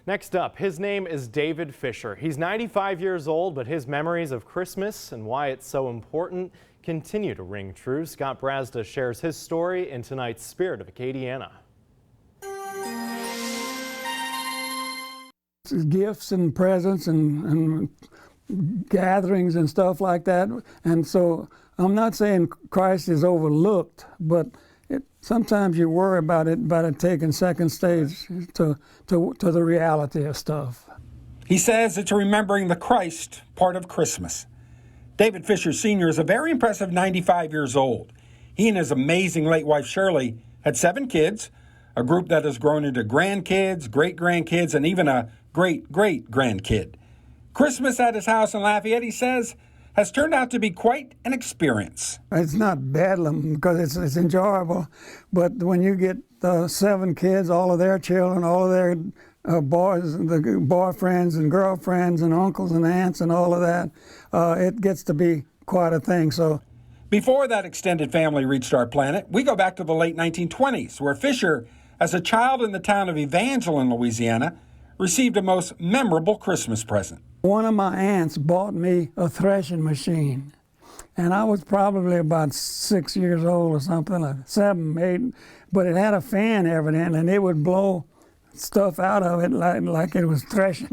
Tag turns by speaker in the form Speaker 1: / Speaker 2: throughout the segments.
Speaker 1: Next up, his name is David Fisher. He's 95 years old, but his memories of Christmas and why it's so important continue to ring true. Scott Brazda shares his story in tonight's Spirit of Acadiana.
Speaker 2: Gifts and presents and gatherings and stuff like that. And so I'm not saying Christ is overlooked, but sometimes you worry about it taking second stage to the reality of stuff.
Speaker 3: He says it's remembering the Christ part of Christmas. David Fisher Sr. is a very impressive 95 years old. He and his amazing late wife Shirley had 7 kids, a group that has grown into grandkids, great-grandkids, and even a great-great-grandkid. Christmas at his house in Lafayette, he says, has turned out to be quite an experience.
Speaker 2: It's not bedlam because it's enjoyable, but when you get 7 kids, all of their children, all of their boys, the boyfriends and girlfriends and uncles and aunts and all of that, it gets to be quite a thing. So,
Speaker 3: before that extended family reached our planet, we go back to the late 1920s, where Fisher, as a child in the town of Evangeline, Louisiana, received a most memorable Christmas present.
Speaker 2: One of my aunts bought me a threshing machine, and I was probably about 6 years old or something, like 7, 8, but it had a fan evidently, and it would blow stuff out of it like it was threshing,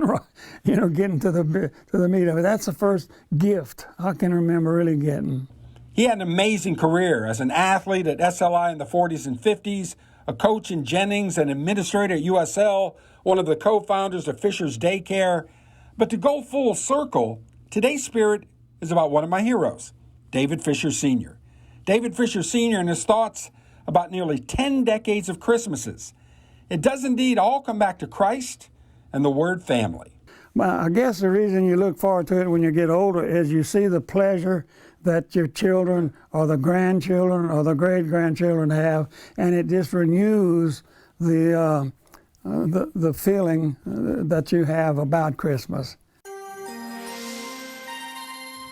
Speaker 2: getting to the meat of it. That's the first gift I can remember really getting.
Speaker 3: He had an amazing career as an athlete at SLI in the 40s and 50s, a coach in Jennings, an administrator at USL, one of the co-founders of Fisher's Daycare. But to go full circle, today's Spirit is about one of my heroes, David Fisher Sr. David Fisher Sr. and his thoughts about nearly 10 decades of Christmases. It does indeed all come back to Christ and the word family.
Speaker 2: Well, I guess the reason you look forward to it when you get older is you see the pleasure that your children or the grandchildren or the great-grandchildren have, and it just renews the feeling that you have about Christmas.